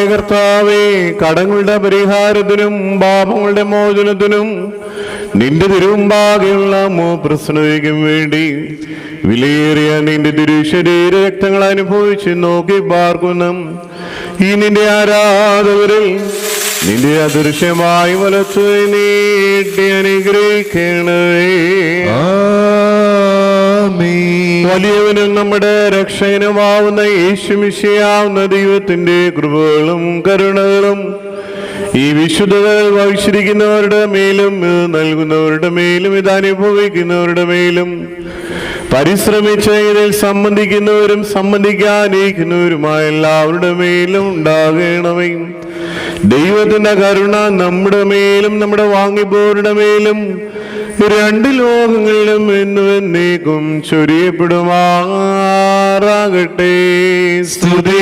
കർത്താവേ, കടങ്ങളുടെ പരിഹാരത്തിനും പാപങ്ങളുടെ മോചനത്തിനും നിന്റെ തിരുമുമ്പാകെയുള്ള പ്രശ്നതയ്ക്കും വേണ്ടി വിലയേറിയ നിന്റെ തിരുശരീര രക്തങ്ങൾ അനുഭവിച്ച് നോക്കി പാർക്കുന്ന ഈ നിന്റെ ആരാധകരിൽ നിന്റെ അദൃശ്യമായി വലത്ത് നീട്ടി അനുഗ്രഹിക്കണമേ. വലിയവനും നമ്മുടെ രക്ഷകനുമാവുന്ന യേശുമിശിയാവുന്ന ദൈവത്തിന്റെ കൃപകളും കരുണകളും ഈ വിശുദ്ധകൾ വഹിച്ചിരിക്കുന്നവരുടെ മേലും നൽകുന്നവരുടെ മേലും ഇത് അനുഭവിക്കുന്നവരുടെ മേലും പരിശ്രമിച്ച് ഇതിൽ സംബന്ധിക്കുന്നവരും സംബന്ധിക്കാനിരിക്കുന്നവരുമായ എല്ലാവരുടെ മേലും ഉണ്ടാകണമേ. ദൈവത്തിന്റെ കരുണ നമ്മുടെ മേലും നമ്മുടെ വാങ്ങിപ്പോരുടെ മേലും രണ്ട് ലോകങ്ങളിലും എന്നുവെന്നേക്കും ചൊരിയപ്പെടുമാറാകട്ടെ. സ്തുതി.